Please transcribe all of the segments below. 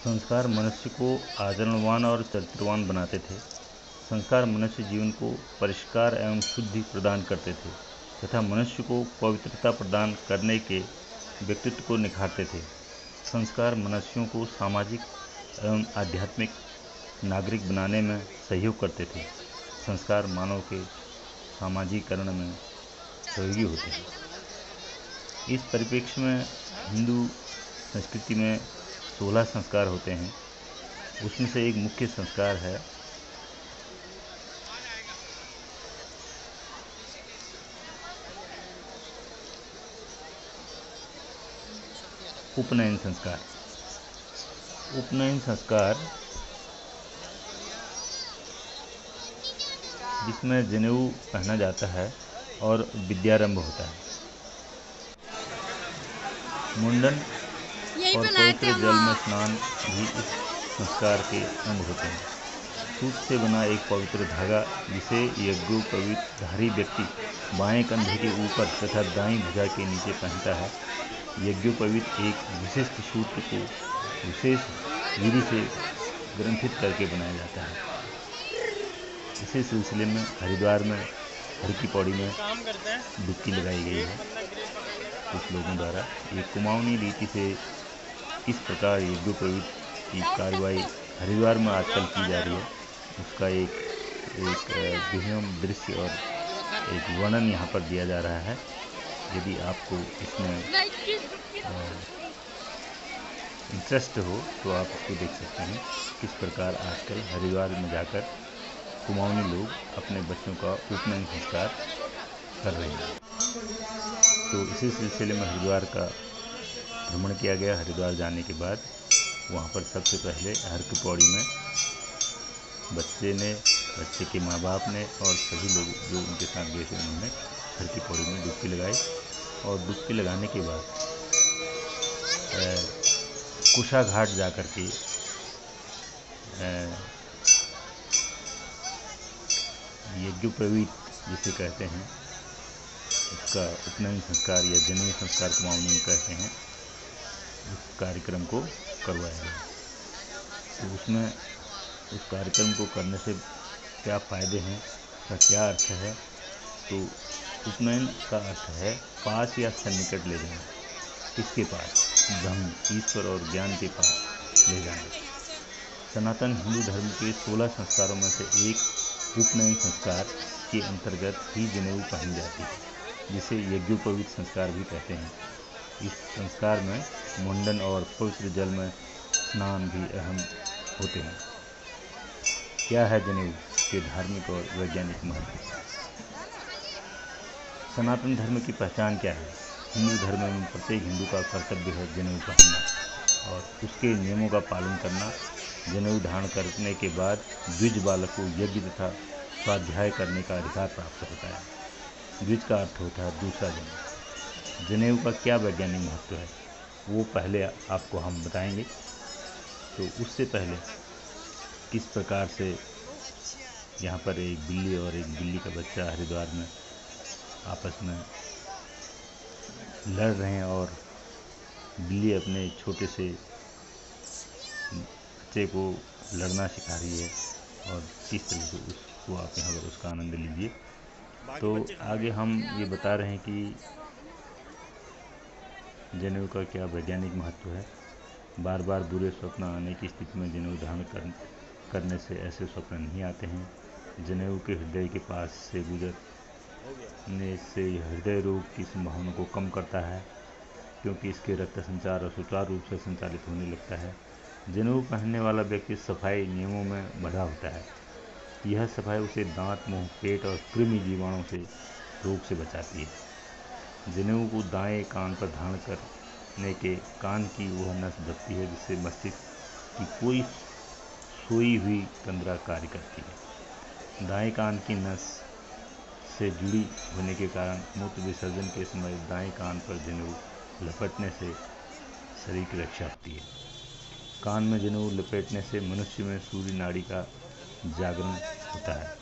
संस्कार मनुष्य को आचरणवान और चरित्रवान बनाते थे। संस्कार मनुष्य जीवन को परिष्कार एवं शुद्धि प्रदान करते थे तथा मनुष्य को पवित्रता प्रदान करने के व्यक्तित्व को निखारते थे। संस्कार मनुष्यों को सामाजिक एवं आध्यात्मिक नागरिक बनाने में सहयोग करते थे। संस्कार मानव के सामाजिकरण में सहयोगी होते हैं। इस परिप्रेक्ष्य में हिंदू संस्कृति में 16 संस्कार होते हैं। उसमें से एक मुख्य संस्कार है उपनयन संस्कार। उपनयन संस्कार जिसमें जनेऊ पहना जाता है और विद्यारंभ होता है। मुंडन और पवित्र जल में स्नान भी इस संस्कार के अंग होते हैं। सूत से बना एक पवित्र धागा जिसे यज्ञोपवीतधारी व्यक्ति बाएं कंधे के ऊपर तथा दाईं भुजा के नीचे पहनता है। यज्ञोपवीत एक विशिष्ट सूत्र को विशेष विधि से ग्रंथित करके बनाया जाता है। इसी सिलसिले में हरिद्वार में हर की पौड़ी में डुबकी लगाई गई है कुछ लोगों द्वारा। ये कुमाऊनी रीति से किस प्रकार यज्ञोपवीत की कार्रवाई हरिद्वार में आजकल की जा रही है उसका एक बेहद दृश्य और एक वर्णन यहाँ पर दिया जा रहा है। यदि आपको इसमें इंटरेस्ट हो तो आप इसको देख सकते हैं किस प्रकार आजकल हरिद्वार में जाकर कुमाऊनी लोग अपने बच्चों का उपनयन संस्कार कर रहे हैं। तो इसी सिलसिले में हरिद्वार का भ्रमण किया गया। हरिद्वार जाने के बाद वहाँ पर सबसे पहले हर की पौड़ी में बच्चे के माँ बाप ने और सभी लोग जो उनके साथ गए थे उन्होंने हर की पौड़ी में डुबकी लगाई और डुबकी लगाने के बाद कुशा घाट जा कर के यज्ञोपवीत जिसे कहते हैं उसका उपनयन संस्कार या जनेऊ संस्कार कुमाऊनी में कहते हैं, उस कार्यक्रम को करवाया गया। तो उसमें उस कार्यक्रम को करने से क्या फ़ायदे हैं, उसका क्या अर्थ है। तो उपनयन का अर्थ है पास या सन्निकट ले जाना। किसके पास? ब्रह्म, ईश्वर और ज्ञान के पास ले जाना। सनातन हिंदू धर्म के 16 संस्कारों में से एक उपनयन संस्कार के अंतर्गत ही जनेऊ पहनी जाती है, जिसे यज्ञोपवीत संस्कार भी कहते हैं। इस संस्कार में मुंडन और पवित्र जल में स्नान भी अहम होते हैं। क्या है जनेऊ के धार्मिक और वैज्ञानिक महत्व? सनातन धर्म की पहचान क्या है? हिंदू धर्म में प्रत्येक हिंदू का कर्तव्य है जनेऊ पहनना और उसके नियमों का पालन करना। जनेऊ धारण करने के बाद द्विज बालक को यज्ञ तथा स्वाध्याय करने का अधिकार प्राप्त होता है। द्विज का अर्थ होता है दूसरा जन्म। जनेऊ का क्या वैज्ञानिक महत्व है वो पहले आपको हम बताएंगे। तो उससे पहले किस प्रकार से यहाँ पर एक बिल्ली और एक बिल्ली का बच्चा हरिद्वार में आपस में लड़ रहे हैं और बिल्ली अपने छोटे से बच्चे को लड़ना सिखा रही है और किस तरह से उसको आप यहाँ पर उसका आनंद लीजिए। तो आगे हम ये बता रहे हैं कि जनेऊ का क्या वैज्ञानिक महत्व है। बार बार बुरे स्वप्न आने की स्थिति में जनेऊ धारण करने से ऐसे स्वप्न नहीं आते हैं। जनेऊ के हृदय के पास से गुजरने से हृदय रोग की संभावना को कम करता है, क्योंकि इसके रक्त संचार सुचारू रूप से संचालित होने लगता है। जनेऊ पहनने वाला व्यक्ति सफाई नियमों में बंधा होता है। यह सफाई उसे दांत, मुंह, पेट और कृमि जीवाणुओं से रोग से बचाती है। जनेऊ को दाएं कान पर धारण करने के कान की वह नस दबती है जिससे मस्तिष्क की कोई सोई हुई तंद्रा कार्य करती है। दाएं कान की नस से जुड़ी होने के कारण मूत्र विसर्जन के समय दाएं कान पर जनेऊ लपेटने से शरीर की रक्षा होती है। कान में जनेऊ लपेटने से मनुष्य में सूर्य नाड़ी का जागरण होता है।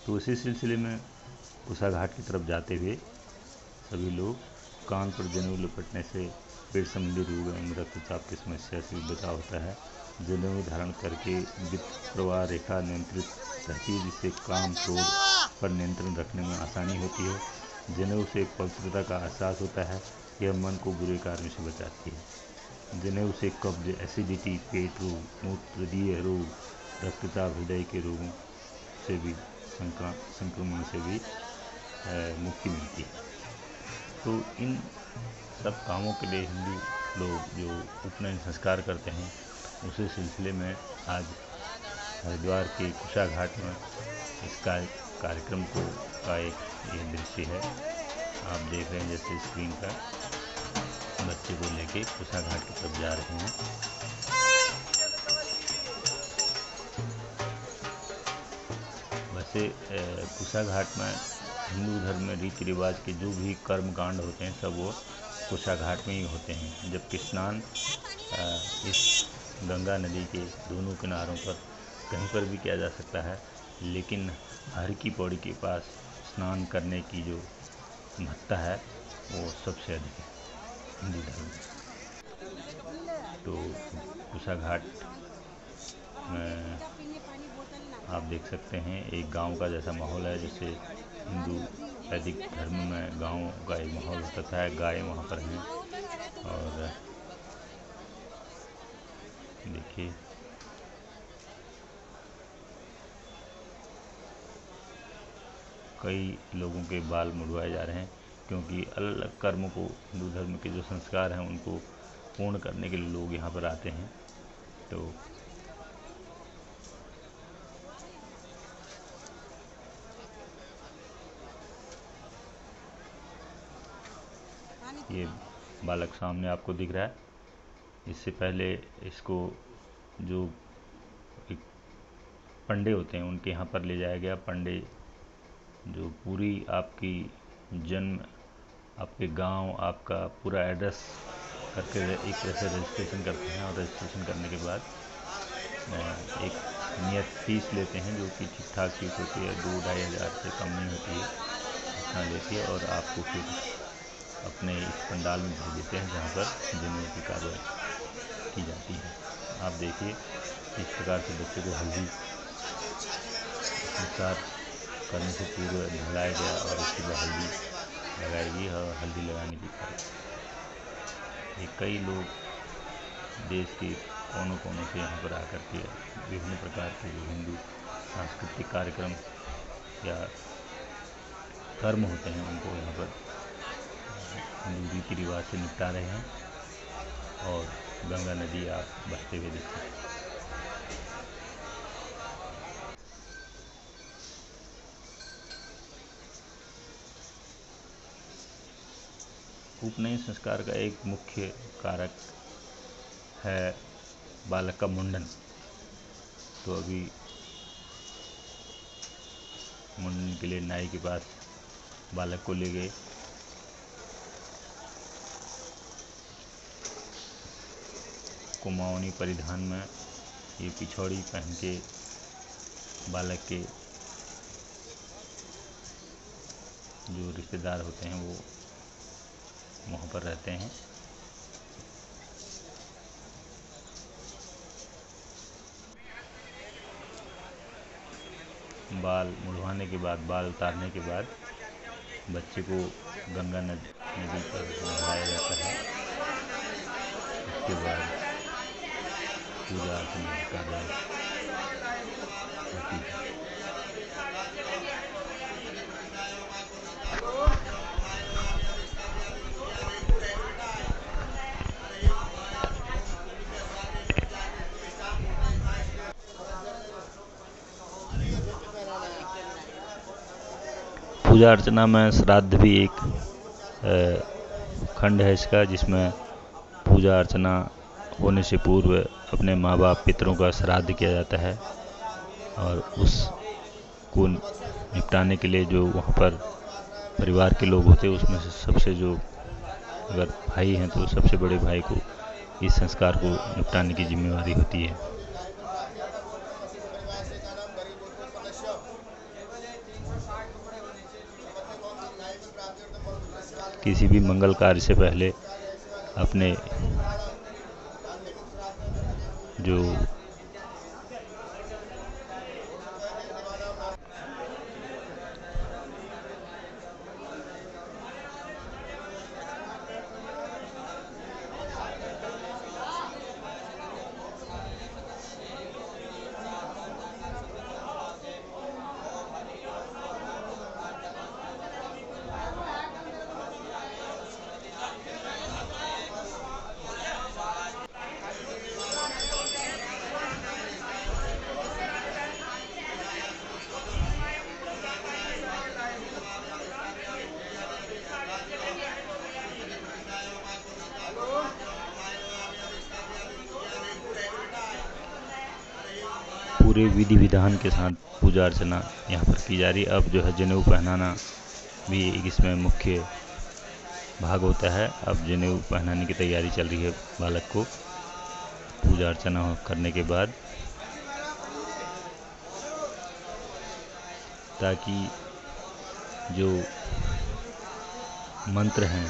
तो इसी सिलसिले में कुशा घाट की तरफ जाते हुए सभी लोग कान पर जनेऊ लपेटने से पेट संबंधी रोग एवं रक्तचाप की समस्या से बचाव होता है जनेऊ धारण करके वित्त प्रवाह रेखा नियंत्रित रहती है, जिससे काम क्रोध पर नियंत्रण रखने में आसानी होती है। जनेऊ से पवित्रता का एहसास होता है। यह मन को बुरे कार्यों से बचाती है। जनेऊ से कब्ज, एसिडिटी, पेट रोग, मूत्रदीय रोग, रक्तचाप, हृदय के रोगों से भी संक्रमण से भी मुक्ति मिलती है। तो इन सब कामों के लिए हिंदू लोग जो उपनयन संस्कार करते हैं, उसी सिलसिले में आज हरिद्वार के कुशा घाट में इसका कार्यक्रम का एक ये दृश्य है। आप देख रहे हैं जैसे स्क्रीन पर बच्चे को लेके कुशा घाट की तरफ जा रहे हैं। वैसे कुशा घाट में हिंदू धर्म में रीति रिवाज के जो भी कर्म कांड होते हैं सब वो कुशा घाट में ही होते हैं। जबकि स्नान इस गंगा नदी के दोनों किनारों पर कहीं पर भी किया जा सकता है, लेकिन हर की पौड़ी के पास स्नान करने की जो महत्ता है वो सबसे अधिक है हिंदू धर्म में। तो कुशा घाट में आप देख सकते हैं एक गांव का जैसा माहौल है, जैसे हिंदू वैदिक धर्म में गांव का एक माहौल होता है। गाय वहाँ पर हैं और देखिए कई लोगों के बाल मुड़वाए जा रहे हैं, क्योंकि अलग अलग कर्मों को हिंदू धर्म के जो संस्कार हैं उनको पूर्ण करने के लिए लोग यहाँ पर आते हैं। तो ये बालक सामने आपको दिख रहा है। इससे पहले इसको जो पंडे होते हैं उनके यहाँ पर ले जाया गया। पंडे जो पूरी आपकी जन्म, आपके गांव, आपका पूरा एड्रेस करके एक तरह से रजिस्ट्रेशन करते हैं, और रजिस्ट्रेशन करने के बाद एक नियत फीस लेते हैं जो कि ठीक ठाक फीस होती है, 2-2.5 हज़ार से कम नहीं होती है, इतना लेती है। और आपको फिर अपने इस पंडाल में भेज देते हैं जहाँ पर जनेऊ की कार्रवाई की जाती है। आप देखिए इस प्रकार से बच्चे को हल्दी संस्कार करने से पूर्व नहलाया गया और उसके बाद हल्दी लगाई गई और हल्दी लगाने की कार्य ये कई लोग देश के कोनों कोनों से यहाँ पर आकर के विभिन्न प्रकार के जो हिंदू सांस्कृतिक कार्यक्रम या कर्म होते हैं उनको यहाँ पर हिंदू रीति रिवाज से निपटा रहे हैं। और गंगा नदी आप बहते हुए देखते हैं। उपनयन संस्कार का एक मुख्य कारक है बालक का मुंडन। तो अभी मुंडन के लिए नाई के पास बालक को ले गए। कुमाऊनी परिधान में ये पिछौड़ी पहन के बालक के जो रिश्तेदार होते हैं वो वहाँ पर रहते हैं। बाल मुड़वाने के बाद, बाल उतारने के बाद बच्चे को गंगा नदी पर नहलाया जाता है। उसके बाद पूजा अर्चना कार्य होती है। पूजा अर्चना में श्राद्ध भी एक खंड है इसका, जिसमें पूजा अर्चना होने से पूर्व अपने माँ बाप पितरों का श्राद्ध किया जाता है। और उसको निपटाने के लिए जो वहाँ पर परिवार के लोग होते हैं उसमें से सबसे जो अगर भाई हैं तो सबसे बड़े भाई को इस संस्कार को निपटाने की जिम्मेवारी होती है। किसी भी मंगल कार्य से पहले अपने जो पूरे विधि विधान के साथ पूजा अर्चना यहाँ पर की जा रही है। अब जो है जनेऊ पहनाना भी इसमें मुख्य भाग होता है। अब जनेऊ पहनाने की तैयारी चल रही है बालक को। पूजा अर्चना करने के बाद ताकि जो मंत्र हैं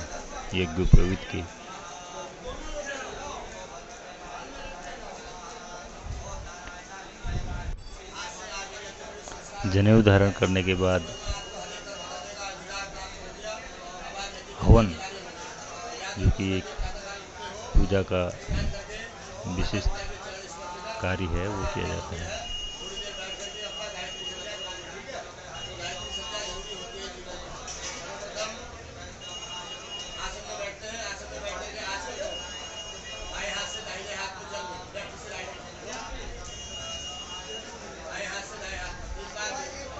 यज्ञोपवीत के जनेऊ धारण करने के बाद हवन, जो कि एक पूजा का विशिष्ट कार्य है, वो किया जाता है।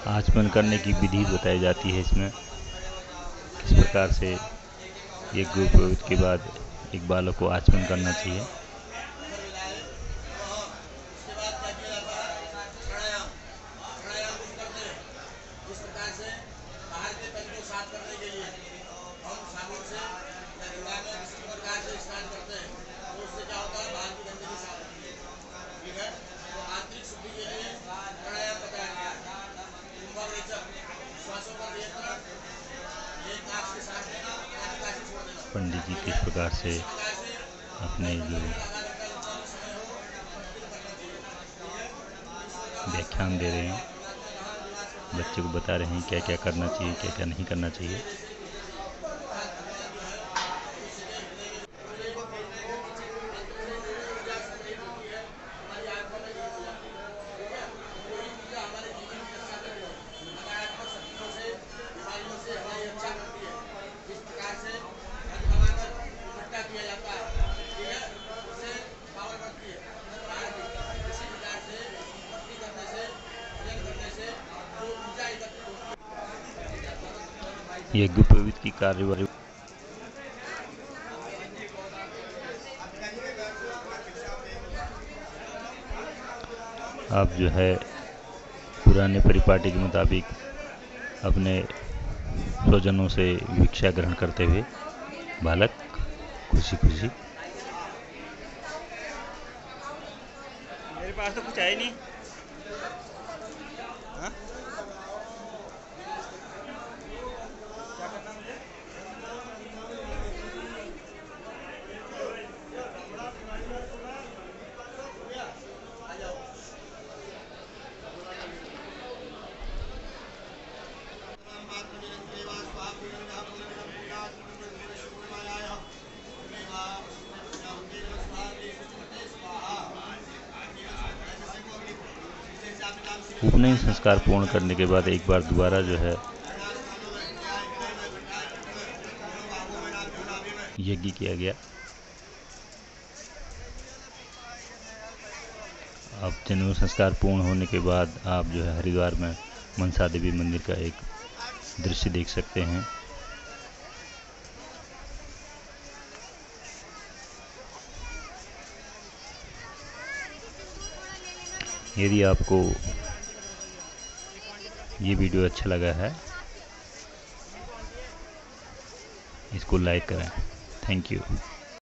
आचमन करने की विधि बताई जाती है इसमें, किस प्रकार से यज्ञोपवीत के बाद एक बालक को आचमन करना चाहिए। पंडित जी किस प्रकार से अपने जो व्याख्यान दे रहे हैं, बच्चे को बता रहे हैं क्या क्या करना चाहिए, क्या क्या नहीं करना चाहिए। यज्ञोपवीत की कार्यवाही आप जो है पुराने परिपाटी के मुताबिक अपने स्वजनों से भिक्षा ग्रहण करते हुए बालक खुशी खुशी। मेरे पास तो कुछ है ही नहीं। हाँ? क्या करना मुझे? उपनयन संस्कार पूर्ण करने के बाद एक बार दोबारा जो है यज्ञ किया गया। अब जनेऊ संस्कार पूर्ण होने के बाद आप जो है हरिद्वार में मनसा देवी मंदिर का एक दृश्य देख सकते हैं। यदि आपको ये वीडियो अच्छा लगा है, इसको लाइक करें। Thank you.